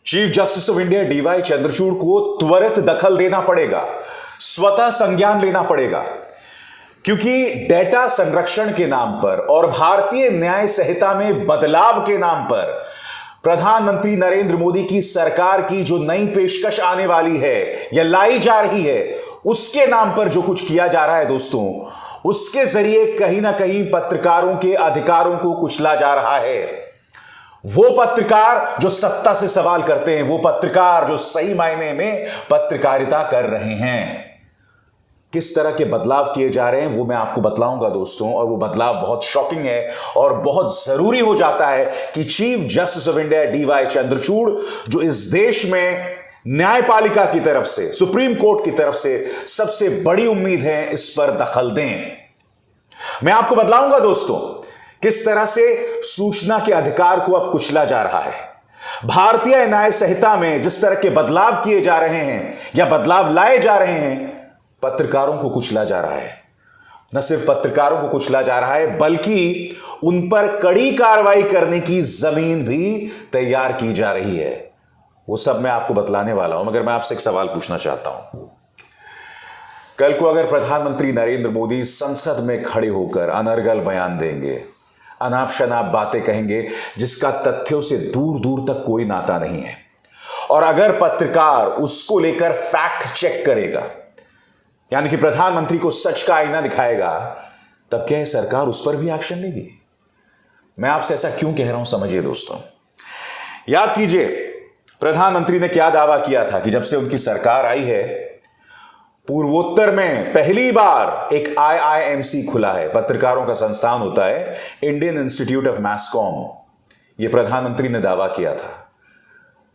Chief justice of India DY Chandrachud को त्वरित दखल देना पड़ेगा, स्वतः संज्ञान लेना पड़ेगा, क्योंकि डेटा संरक्षण के नाम पर और भारतीय न्याय संहिता में बदलाव के नाम पर प्रधानमंत्री नरेंद्र मोदी की सरकार की जो नई पेशकश आने वाली है या लाई जा रही है, उसके नाम पर जो कुछ किया जा रहा है दोस्तों, उसके जरिए कहीं ना कहीं पत्रकारों के अधिकारों को कुचला जा रहा है। वो पत्रकार जो सत्ता से सवाल करते हैं, वो पत्रकार जो सही मायने में पत्रकारिता कर रहे हैं, किस तरह के बदलाव किए जा रहे हैं वो मैं आपको बतलाऊंगा दोस्तों। और वो बदलाव बहुत शॉकिंग है और बहुत जरूरी हो जाता है कि chief justice of India DY Chandrachud, जो इस देश में न्यायपालिका की तरफ से, सुप्रीम कोर्ट की तरफ से सबसे बड़ी उम्मीद है, इस पर दखल दें। मैं आपको बतलाऊंगा दोस्तों किस तरह से सूचना के अधिकार को अब कुचला जा रहा है। भारतीय न्याय संहिता में जिस तरह के बदलाव किए जा रहे हैं या बदलाव लाए जा रहे हैं, पत्रकारों को कुचला जा रहा है। न सिर्फ पत्रकारों को कुचला जा रहा है, बल्कि उन पर कड़ी कार्रवाई करने की जमीन भी तैयार की जा रही है। वो सब मैं आपको बतलाने वाला हूं, मगर मैं आपसे एक सवाल पूछना चाहता हूं। कल को अगर प्रधानमंत्री नरेंद्र मोदी संसद में खड़े होकर अनर्गल बयान देंगे, अनाप शनाप बातें कहेंगे जिसका तथ्यों से दूर दूर तक कोई नाता नहीं है, और अगर पत्रकार उसको लेकर फैक्ट चेक करेगा, यानी कि प्रधानमंत्री को सच का आईना दिखाएगा, तब क्या सरकार उस पर भी एक्शन लेगी? मैं आपसे ऐसा क्यों कह रहा हूं, समझिए दोस्तों। याद कीजिए प्रधानमंत्री ने क्या दावा किया था कि जब से उनकी सरकार आई है, पूर्वोत्तर में पहली बार एक आईआईएमसी खुला है, पत्रकारों का संस्थान होता है, Indian institute of mass com. यह प्रधानमंत्री ने दावा किया था।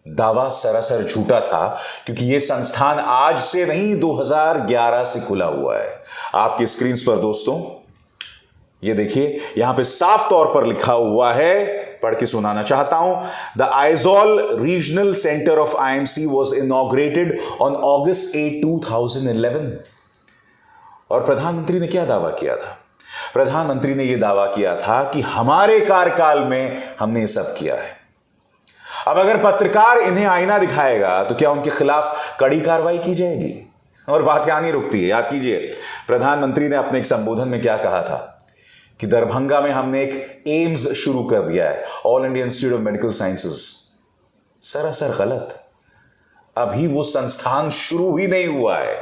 दावा सरासर झूठा था, क्योंकि यह संस्थान आज से नहीं 2011 से खुला हुआ है। आपकी स्क्रीन पर दोस्तों ये देखिए, यहां पे साफ तौर पर लिखा हुआ है, पढ़ के सुनाना चाहता हूं। The Aizawl regional centre of IMC was inaugurated on August 8, 2011। और प्रधानमंत्री ने क्या दावा किया था? प्रधानमंत्री ने यह दावा किया था कि हमारे कार्यकाल में हमने यह सब किया है। अब अगर पत्रकार इन्हें आईना दिखाएगा तो क्या उनके खिलाफ कड़ी कार्रवाई की जाएगी? और बात यहां नहीं रुकती है। याद कीजिए प्रधानमंत्री ने अपने एक संबोधन में क्या कहा था कि दरभंगा में हमने एक एम्स शुरू कर दिया है, all India institute of medical sciences. सरासर गलत। अभी वो संस्थान शुरू ही नहीं हुआ है,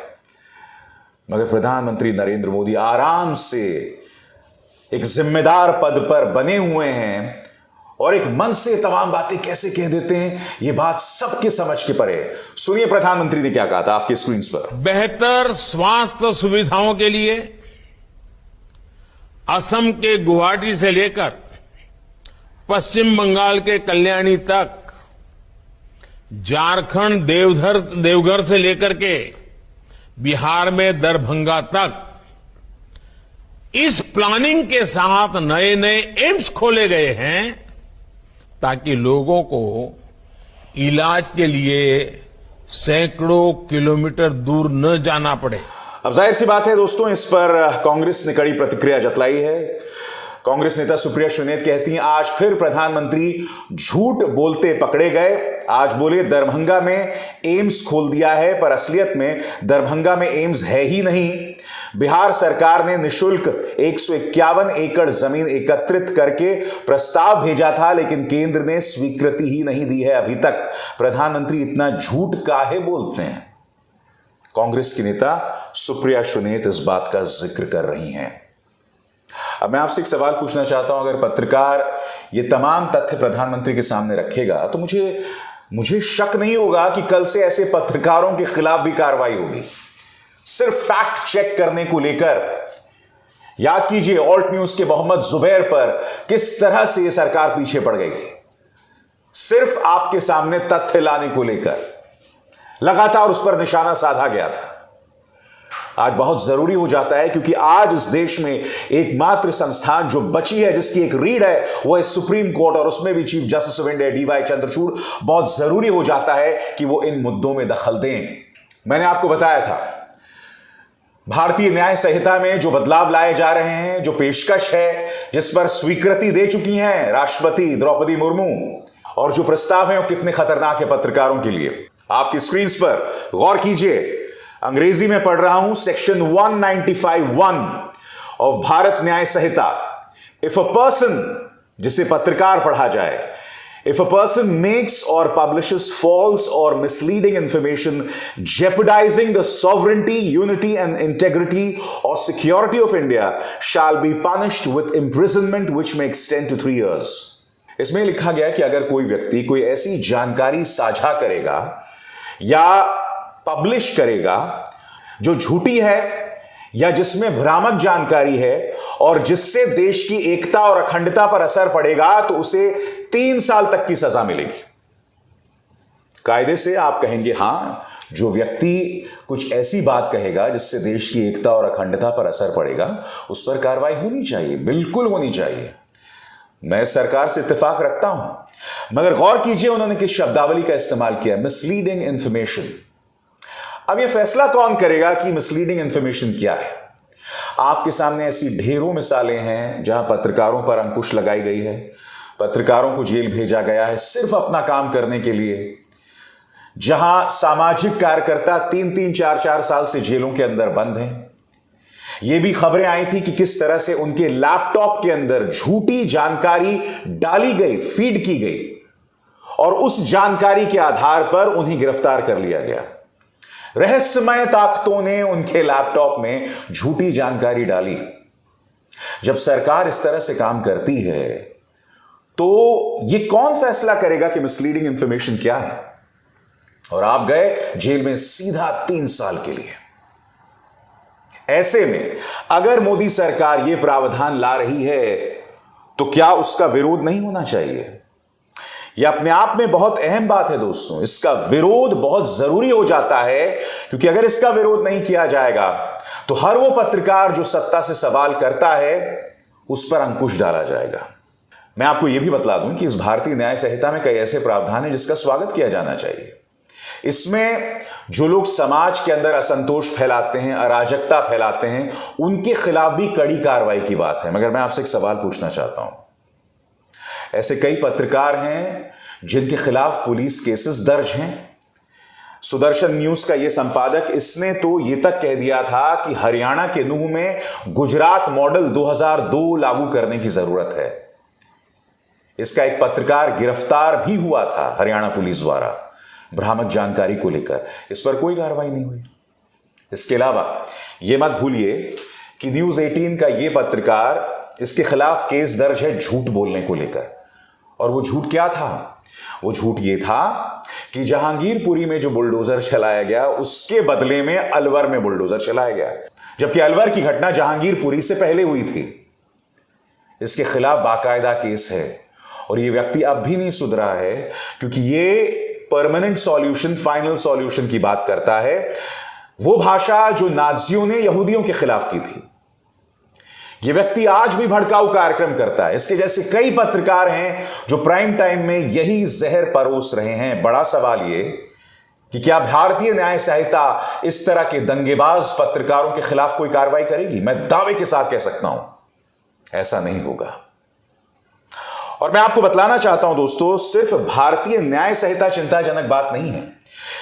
मगर प्रधानमंत्री नरेंद्र मोदी आराम से एक जिम्मेदार पद पर बने हुए हैं और एक मन से तमाम बातें कैसे कह देते हैं, यह बात सबके समझ के परे। सुनिए प्रधानमंत्री ने क्या कहा था आपकी स्क्रीन पर। बेहतर स्वास्थ्य सुविधाओं के लिए असम के गुवाहाटी से लेकर पश्चिम बंगाल के कल्याणी तक, झारखंड देवघर से लेकर के बिहार में दरभंगा तक, इस प्लानिंग के साथ नए नए एम्स खोले गए हैं ताकि लोगों को इलाज के लिए सैकड़ों किलोमीटर दूर न जाना पड़े। अब जाहिर सी बात है दोस्तों, इस पर कांग्रेस ने कड़ी प्रतिक्रिया जतलाई है। कांग्रेस नेता सुप्रिया सुनीत कहती हैं, आज फिर प्रधानमंत्री झूठ बोलते पकड़े गए। आज बोले दरभंगा में एम्स खोल दिया है, पर असलियत में दरभंगा में एम्स है ही नहीं। बिहार सरकार ने निशुल्क 151 एकड़ जमीन एकत्रित करके प्रस्ताव भेजा था, लेकिन केंद्र ने स्वीकृति ही नहीं दी है अभी तक। प्रधानमंत्री इतना झूठ काहे बोलते हैं? कांग्रेस की नेता सुप्रिया सुनीत इस बात का जिक्र कर रही हैं। अब मैं आपसे एक सवाल पूछना चाहता हूं, अगर पत्रकार ये तमाम तथ्य प्रधानमंत्री के सामने रखेगा तो मुझे शक नहीं होगा कि कल से ऐसे पत्रकारों के खिलाफ भी कार्रवाई होगी, सिर्फ फैक्ट चेक करने को लेकर। याद कीजिए ऑल्ट न्यूज के मोहम्मद जुबैर पर किस तरह से यह सरकार पीछे पड़ गई थी, सिर्फ आपके सामने तथ्य लाने को लेकर लगातार उस पर निशाना साधा गया था। आज बहुत जरूरी हो जाता है, क्योंकि आज इस देश में एकमात्र संस्थान जो बची है, जिसकी एक रीढ़ है, वो है सुप्रीम कोर्ट, और उसमें भी chief justice of India DY Chandrachud. बहुत जरूरी हो जाता है कि वो इन मुद्दों में दखल दें। मैंने आपको बताया था भारतीय न्याय संहिता में जो बदलाव लाए जा रहे हैं, जो पेशकश है, जिस पर स्वीकृति दे चुकी हैं राष्ट्रपति द्रौपदी मुर्मू, और जो प्रस्ताव हैं वो कितने खतरनाक है पत्रकारों के लिए। आपकी स्क्रीन पर गौर कीजिए, अंग्रेजी में पढ़ रहा हूं, सेक्शन 195(1) ऑफ भारत न्याय संहिता। इफ अ पर्सन, जिसे पत्रकार पढ़ा जाए, if a person makes or publishes false or misleading information jeopardizing the sovereignty, unity and integrity or security of India shall be punished with imprisonment which may extend to 3 years. इसमें लिखा गया कि अगर कोई व्यक्ति कोई ऐसी जानकारी साझा करेगा या पब्लिश करेगा जो झूठी है या जिसमें भ्रामक जानकारी है और जिससे देश की एकता और अखंडता पर असर पड़ेगा, तो उसे 3 साल तक की सजा मिलेगी। कायदे से आप कहेंगे, हां, जो व्यक्ति कुछ ऐसी बात कहेगा जिससे देश की एकता और अखंडता पर असर पड़ेगा, उस पर कार्रवाई होनी चाहिए, बिल्कुल होनी चाहिए। मैं सरकार से इत्तेफाक रखता हूं, मगर गौर कीजिए उन्होंने किस शब्दावली का इस्तेमाल किया, मिसलीडिंग इंफॉर्मेशन। अब यह फैसला कौन करेगा कि मिसलीडिंग इंफॉर्मेशन क्या है? आपके सामने ऐसी ढेरों मिसालें हैं जहां पत्रकारों पर अंकुश लगाई गई है, पत्रकारों को जेल भेजा गया है सिर्फ अपना काम करने के लिए, जहां सामाजिक कार्यकर्ता 3-3, 4-4 साल से जेलों के अंदर बंद हैं। यह भी खबरें आई थी कि किस तरह से उनके लैपटॉप के अंदर झूठी जानकारी डाली गई, फीड की गई, और उस जानकारी के आधार पर उन्हें गिरफ्तार कर लिया गया। रहस्यमय ताकतों ने उनके लैपटॉप में झूठी जानकारी डाली। जब सरकार इस तरह से काम करती है तो यह कौन फैसला करेगा कि मिसलीडिंग इंफॉर्मेशन क्या है? और आप गए जेल में सीधा 3 साल के लिए। ऐसे में अगर मोदी सरकार यह प्रावधान ला रही है तो क्या उसका विरोध नहीं होना चाहिए? यह अपने आप में बहुत अहम बात है दोस्तों। इसका विरोध बहुत जरूरी हो जाता है, क्योंकि अगर इसका विरोध नहीं किया जाएगा तो हर वो पत्रकार जो सत्ता से सवाल करता है उस पर अंकुश डाला जाएगा। मैं आपको यह भी बतला दूं कि इस भारतीय न्याय संहिता में कई ऐसे प्रावधान हैं जिसका स्वागत किया जाना चाहिए। इसमें जो लोग समाज के अंदर असंतोष फैलाते हैं, अराजकता फैलाते हैं, उनके खिलाफ भी कड़ी कार्रवाई की बात है। मगर मैं आपसे एक सवाल पूछना चाहता हूं, ऐसे कई पत्रकार हैं जिनके खिलाफ पुलिस केसेस दर्ज हैं। सुदर्शन न्यूज का यह संपादक, इसने तो यह तक कह दिया था कि हरियाणा के नूह में गुजरात मॉडल 2002 लागू करने की जरूरत है। इसका एक पत्रकार गिरफ्तार भी हुआ था हरियाणा पुलिस द्वारा भ्रामक जानकारी को लेकर। इस पर कोई कार्रवाई नहीं हुई। इसके अलावा यह मत भूलिए कि न्यूज 18 का यह पत्रकार, इसके खिलाफ केस दर्ज है झूठ बोलने को लेकर। और वो झूठ क्या था? वो झूठ ये था कि जहांगीरपुरी में जो बुलडोजर चलाया गया उसके बदले में अलवर में बुलडोजर चलाया गया, जबकि अलवर की घटना जहांगीरपुरी से पहले हुई थी। इसके खिलाफ बाकायदा केस है और ये व्यक्ति अब भी नहीं सुधरा है, क्योंकि ये परमानेंट सॉल्यूशन, फाइनल सॉल्यूशन की बात करता है। वो भाषा जो नाजियों ने यहूदियों के खिलाफ की थी। यह व्यक्ति आज भी भड़काऊ कार्यक्रम करता है। इसके जैसे कई पत्रकार हैं जो प्राइम टाइम में यही जहर परोस रहे हैं। बड़ा सवाल यह कि क्या भारतीय न्याय संहिता इस तरह के दंगेबाज पत्रकारों के खिलाफ कोई कार्रवाई करेगी? मैं दावे के साथ कह सकता हूं, ऐसा नहीं होगा। और मैं आपको बतलाना चाहता हूं दोस्तों, सिर्फ भारतीय न्याय संहिता चिंताजनक बात नहीं है।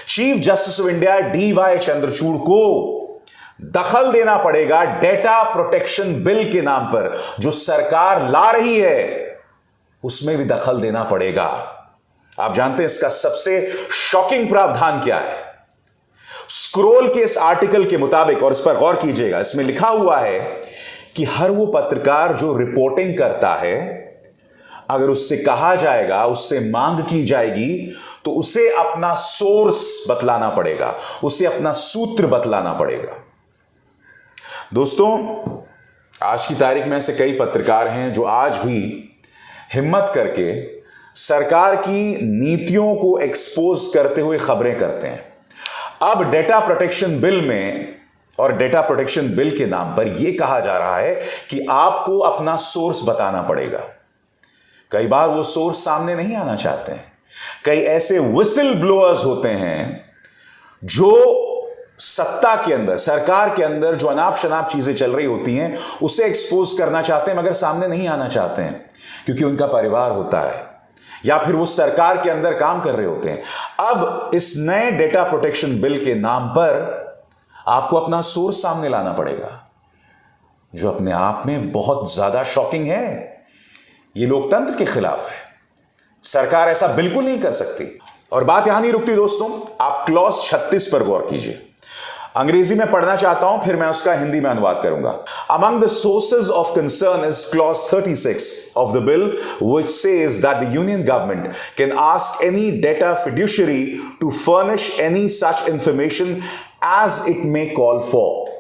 Chief justice of India DY Chandrachud को दखल देना पड़ेगा डेटा प्रोटेक्शन बिल के नाम पर जो सरकार ला रही है, उसमें भी दखल देना पड़ेगा। आप जानते हैं इसका सबसे शॉकिंग प्रावधान क्या है? स्क्रोल के इस आर्टिकल के मुताबिक, और इस पर गौर कीजिएगा, इसमें लिखा हुआ है कि हर वो पत्रकार जो रिपोर्टिंग करता है, अगर उससे कहा जाएगा, उससे मांग की जाएगी, तो उसे अपना सोर्स बतलाना पड़ेगा, उसे अपना सूत्र बतलाना पड़ेगा। दोस्तों, आज की तारीख में ऐसे कई पत्रकार हैं जो आज भी हिम्मत करके सरकार की नीतियों को एक्सपोज करते हुए खबरें करते हैं। अब डेटा प्रोटेक्शन बिल में और डेटा प्रोटेक्शन बिल के नाम पर यह कहा जा रहा है कि आपको अपना सोर्स बताना पड़ेगा। कई बार वो सोर्स सामने नहीं आना चाहते हैं। कई ऐसे विसल ब्लोअर्स होते हैं जो सत्ता के अंदर, सरकार के अंदर जो अनाप शनाप चीजें चल रही होती हैं उसे एक्सपोज करना चाहते हैं, मगर सामने नहीं आना चाहते हैं, क्योंकि उनका परिवार होता है या फिर वो सरकार के अंदर काम कर रहे होते हैं। अब इस नए डेटा प्रोटेक्शन बिल के नाम पर आपको अपना सोर्स सामने लाना पड़ेगा, जो अपने आप में बहुत ज्यादा शॉकिंग है। ये लोकतंत्र के खिलाफ है। सरकार ऐसा बिल्कुल नहीं कर सकती। और बात यहां नहीं रुकती दोस्तों, आप क्लॉज 36 पर गौर कीजिए। अंग्रेजी में पढ़ना चाहता हूं, फिर मैं उसका हिंदी में अनुवाद करूंगा। Among the sources of concern is clause 36 of the bill which says that the union government can ask any data fiduciary to furnish any such information as it may call for.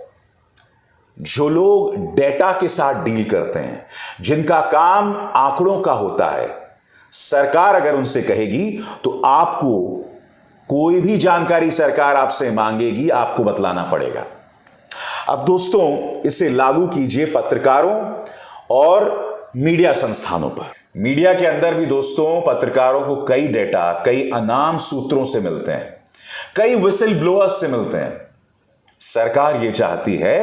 जो लोग data के साथ deal करते हैं, जिनका काम आंकड़ों का होता है, सरकार अगर उनसे कहेगी तो आपको कोई भी जानकारी सरकार आपसे मांगेगी, आपको बतलाना पड़ेगा। अब दोस्तों, इसे लागू कीजिए पत्रकारों और मीडिया संस्थानों पर। मीडिया के अंदर भी दोस्तों पत्रकारों को कई डेटा, कई अनाम सूत्रों से मिलते हैं, कई विसल ब्लोअर्स से मिलते हैं। सरकार यह चाहती है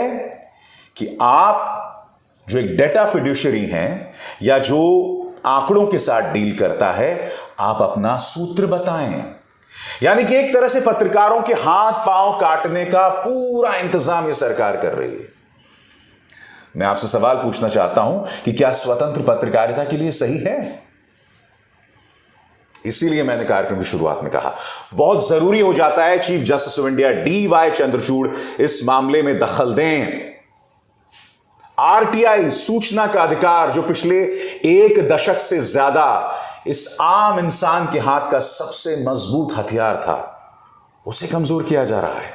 कि आप जो एक डेटा फिड्यूशियरी हैं या जो आंकड़ों के साथ डील करता है, आप अपना सूत्र बताएं। यानी कि एक तरह से पत्रकारों के हाथ पांव काटने का पूरा इंतजाम यह सरकार कर रही है। मैं आपसे सवाल पूछना चाहता हूं कि क्या स्वतंत्र पत्रकारिता के लिए सही है? इसीलिए मैंने कार्यक्रम की शुरुआत में कहा, बहुत जरूरी हो जाता है chief justice of India DY Chandrachud इस मामले में दखल दें। RTI सूचना का अधिकार, जो पिछले 1 दशक से ज्यादा इस आम इंसान के हाथ का सबसे मजबूत हथियार था, उसे कमजोर किया जा रहा है।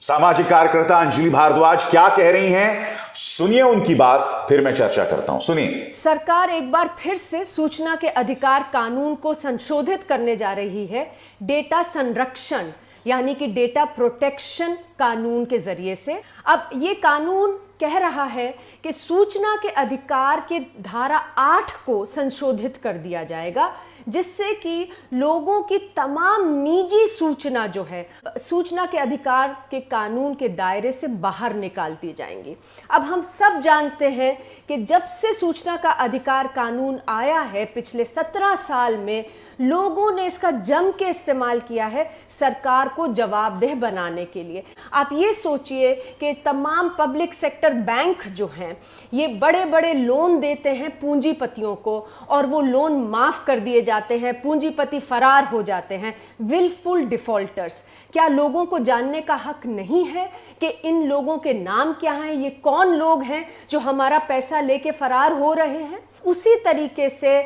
सामाजिक कार्यकर्ता अंजलि भारद्वाज क्या कह रही हैं, सुनिए उनकी बात, फिर मैं चर्चा करता हूं। सुनिए। सरकार एक बार फिर से सूचना के अधिकार कानून को संशोधित करने जा रही है, डेटा संरक्षण यानी कि डेटा प्रोटेक्शन कानून के जरिए से। अब ये कानून कह रहा है कि सूचना के अधिकार के धारा 8 को संशोधित कर दिया जाएगा, जिससे कि लोगों की तमाम निजी सूचना जो है सूचना के अधिकार के कानून के दायरे से बाहर निकाल दी जाएंगी। अब हम सब जानते हैं कि जब से सूचना का अधिकार कानून आया है, पिछले 17 साल में लोगों ने इसका जम के इस्तेमाल किया है सरकार को जवाबदेह बनाने के लिए। आप ये सोचिए कि तमाम पब्लिक सेक्टर बैंक जो हैं, ये बड़े बड़े लोन देते हैं पूंजीपतियों को, और वो लोन माफ कर दिए जाते हैं, पूंजीपति फरार हो जाते हैं, विलफुल डिफॉल्टर्स। क्या लोगों को जानने का हक नहीं है कि इन लोगों के नाम क्या हैं, ये कौन लोग हैं जो हमारा पैसा लेके फरार हो रहे हैं? उसी तरीके से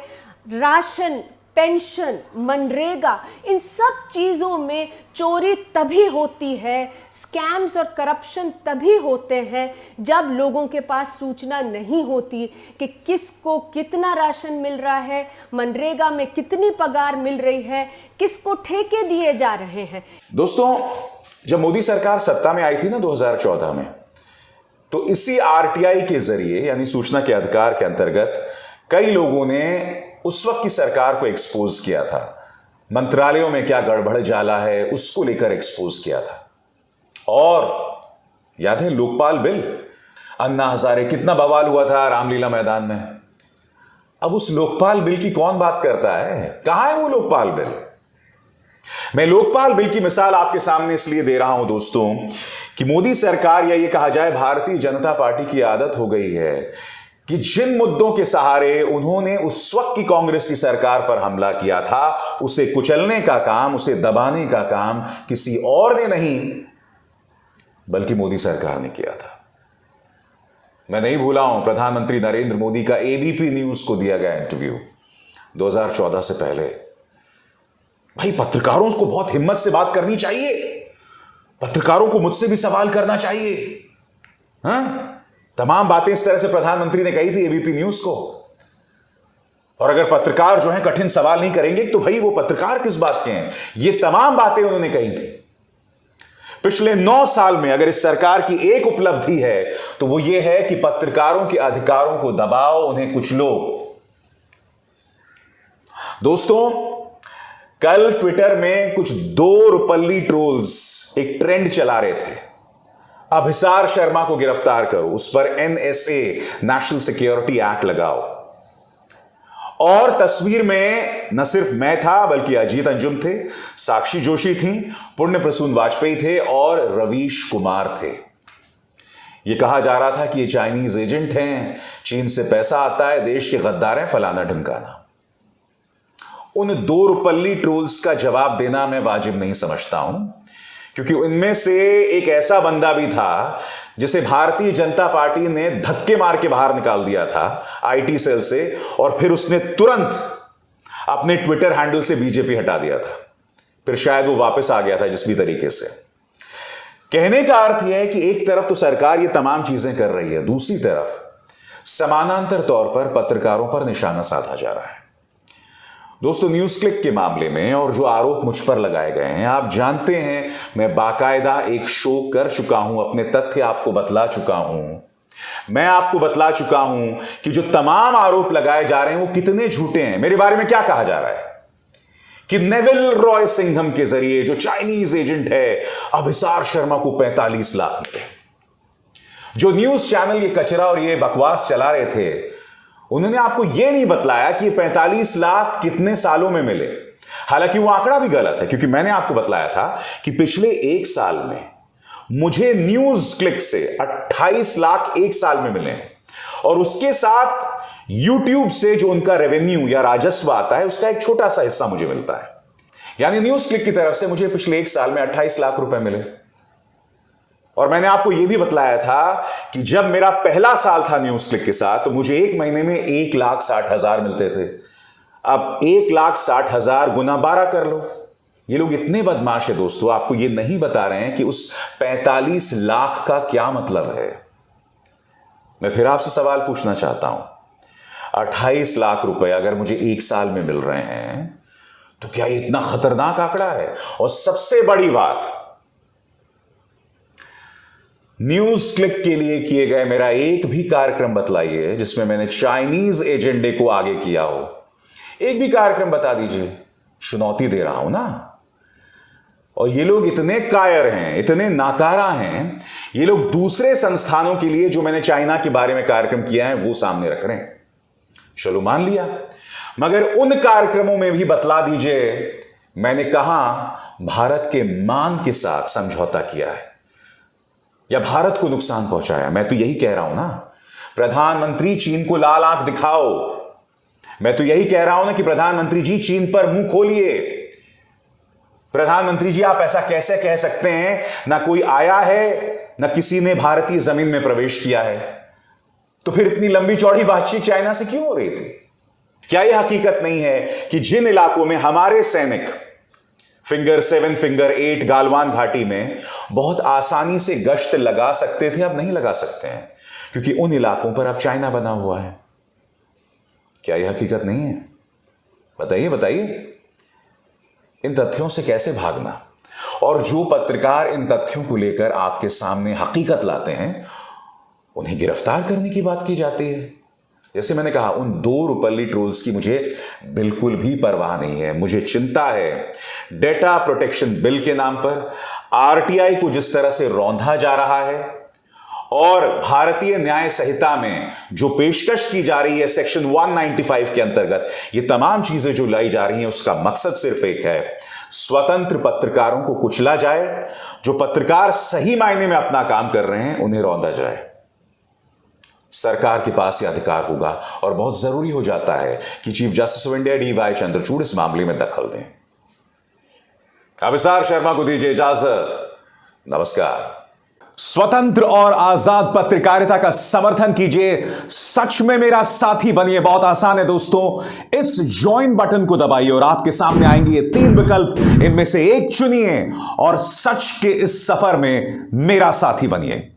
राशन, पेंशन, मनरेगा, इन सब चीजों में चोरी तभी होती है, स्कैम्स और करप्शन तभी होते हैं जब लोगों के पास सूचना नहीं होती कि किसको कितना राशन मिल रहा है, मनरेगा में कितनी पगार मिल रही है, किसको ठेके दिए जा रहे हैं। दोस्तों, जब मोदी सरकार सत्ता में आई थी ना 2014 में, तो इसी RTI के जरिए यानी सूचना के अधिकार के अंतर्गत कई लोगों ने उस वक्त की सरकार को एक्सपोज किया था। मंत्रालयों में क्या गड़बड़ जाला है, उसको लेकर एक्सपोज किया था। और याद है लोकपाल बिल, अन्ना हजारे, कितना बवाल हुआ था रामलीला मैदान में। अब उस लोकपाल बिल की कौन बात करता है? कहां है वो लोकपाल बिल? मैं लोकपाल बिल की मिसाल आपके सामने इसलिए दे रहा हूं दोस्तों कि मोदी सरकार, या ये कहा जाए भारतीय जनता पार्टी की आदत हो गई है कि जिन मुद्दों के सहारे उन्होंने उस वक्त की कांग्रेस की सरकार पर हमला किया था, उसे कुचलने का काम, उसे दबाने का काम किसी और ने नहीं बल्कि मोदी सरकार ने किया था। मैं नहीं भूला हूं प्रधानमंत्री नरेंद्र मोदी का ABP न्यूज को दिया गया इंटरव्यू 2014 से पहले। भाई, पत्रकारों को बहुत हिम्मत से बात करनी चाहिए, पत्रकारों को मुझसे भी सवाल करना चाहिए। हाँ, तमाम बातें इस तरह से प्रधानमंत्री ने कही थी ABP न्यूज को। और अगर पत्रकार जो हैं कठिन सवाल नहीं करेंगे तो भाई वो पत्रकार किस बात के हैं? ये तमाम बातें उन्होंने कही थी। पिछले 9 साल में अगर इस सरकार की एक उपलब्धि है तो वो ये है कि पत्रकारों के अधिकारों को दबाओ, उन्हें कुचलो। दोस्तों, कल ट्विटर में कुछ 2 रुपल्ली ट्रोल्स एक ट्रेंड चला रहे थे, अभिसार शर्मा को गिरफ्तार करो, उस पर NSA नेशनल सिक्योरिटी एक्ट लगाओ। और तस्वीर में न सिर्फ मैं था बल्कि अजीत अंजुम थे, साक्षी जोशी थी, पुण्य प्रसून वाजपेयी थे और रवीश कुमार थे। यह कहा जा रहा था कि ये चाइनीज एजेंट हैं, चीन से पैसा आता है, देश के गद्दार हैं, फलाना ढमकाना। उन दो रुपल्ली ट्रोल्स का जवाब देना मैं वाजिब नहीं समझता हूं, क्योंकि उनमें से एक ऐसा बंदा भी था जिसे भारतीय जनता पार्टी ने धक्के मार के बाहर निकाल दिया था आईटी सेल से, और फिर उसने तुरंत अपने ट्विटर हैंडल से बीजेपी हटा दिया था। फिर शायद वो वापस आ गया था जिस भी तरीके से। कहने का अर्थ यह है कि एक तरफ तो सरकार ये तमाम चीजें कर रही है, दूसरी तरफ समानांतर तौर पर पत्रकारों पर निशाना साधा जा रहा है। दोस्तों, न्यूज क्लिक के मामले में और जो आरोप मुझ पर लगाए गए हैं, आप जानते हैं मैं बाकायदा एक शो कर चुका हूं, अपने तथ्य आपको बतला चुका हूं। मैं आपको बतला चुका हूं कि जो तमाम आरोप लगाए जा रहे हैं वो कितने झूठे हैं। मेरे बारे में क्या कहा जा रहा है कि नेविल रॉय सिंघम के जरिए जो चाइनीज एजेंट है अभिसार शर्मा को 45 लाख मिले। जो न्यूज चैनल ये कचरा और ये बकवास चला रहे थे, उन्होंने आपको यह नहीं बतलाया कि 45 लाख कितने सालों में मिले। हालांकि वो आंकड़ा भी गलत है, क्योंकि मैंने आपको बतलाया था कि पिछले एक साल में मुझे न्यूज क्लिक से 28 लाख एक साल में मिले, और उसके साथ यूट्यूब से जो उनका रेवेन्यू या राजस्व आता है उसका एक छोटा सा हिस्सा मुझे मिलता है। यानी न्यूज क्लिक की तरफ से मुझे पिछले एक साल में 28 लाख रुपए मिले। और मैंने आपको यह भी बतलाया था कि जब मेरा पहला साल था न्यूज क्लिक के साथ, तो मुझे एक महीने में 1,60,000 मिलते थे। अब 1,60,000 गुना 12 कर लो। ये लोग इतने बदमाश है दोस्तों, आपको ये नहीं बता रहे हैं कि उस 45 लाख का क्या मतलब है। मैं फिर आपसे सवाल पूछना चाहता हूं, 28 लाख रुपए अगर मुझे एक साल में मिल रहे हैं तो क्या ये इतना खतरनाक आंकड़ा है? और सबसे बड़ी बात, न्यूज क्लिक के लिए किए गए मेरा एक भी कार्यक्रम बतलाइए जिसमें मैंने चाइनीज एजेंडे को आगे किया हो। एक भी कार्यक्रम बता दीजिए, चुनौती दे रहा हूं ना। और ये लोग इतने कायर हैं, इतने नाकारा हैं, ये लोग दूसरे संस्थानों के लिए जो मैंने चाइना के बारे में कार्यक्रम किया है वो सामने रख रहे हैं। चलो मान लिया, मगर उन कार्यक्रमों में भी बतला दीजिए मैंने कहां भारत के मान के साथ समझौता किया है या भारत को नुकसान पहुंचाया। मैं तो यही कह रहा हूं ना, प्रधानमंत्री चीन को लाल आंख दिखाओ। मैं तो यही कह रहा हूं ना कि प्रधानमंत्री जी चीन पर मुंह खोलिए। प्रधानमंत्री जी, आप ऐसा कैसे कह सकते हैं, ना कोई आया है ना किसी ने भारतीय जमीन में प्रवेश किया है, तो फिर इतनी लंबी चौड़ी बातचीत चाइना से क्यों हो रही थी? क्या यह हकीकत नहीं है कि जिन इलाकों में हमारे सैनिक फिंगर 7, फिंगर 8 गालवान घाटी में बहुत आसानी से गश्त लगा सकते थे, अब नहीं लगा सकते हैं, क्योंकि उन इलाकों पर अब चाइना बना हुआ है। क्या यह हकीकत नहीं है? बताइए बताइए, इन तथ्यों से कैसे भागना? और जो पत्रकार इन तथ्यों को लेकर आपके सामने हकीकत लाते हैं, उन्हें गिरफ्तार करने की बात की जाती है। जैसे मैंने कहा, उन दो रुपल्ली ट्रोल्स की मुझे बिल्कुल भी परवाह नहीं है। मुझे चिंता है डेटा प्रोटेक्शन बिल के नाम पर आरटीआई को जिस तरह से रौंधा जा रहा है, और भारतीय न्याय संहिता में जो पेशकश की जा रही है सेक्शन 195 के अंतर्गत, ये तमाम चीजें जो लाई जा रही हैं, उसका मकसद सिर्फ एक है, स्वतंत्र पत्रकारों को कुचला जाए। जो पत्रकार सही मायने में अपना काम कर रहे हैं उन्हें रौंदा जाए। सरकार के पास यह अधिकार होगा, और बहुत जरूरी हो जाता है कि chief justice of India DY Chandrachud इस मामले में दखल दें। अभिसार शर्मा को दीजिए इजाजत। नमस्कार। स्वतंत्र और आजाद पत्रकारिता का समर्थन कीजिए, सच में मेरा साथी बनिए। बहुत आसान है दोस्तों, इस ज्वाइन बटन को दबाइए और आपके सामने आएंगे ये 3 विकल्प, इनमें से एक चुनिए और सच के इस सफर में मेरा साथी बनिए।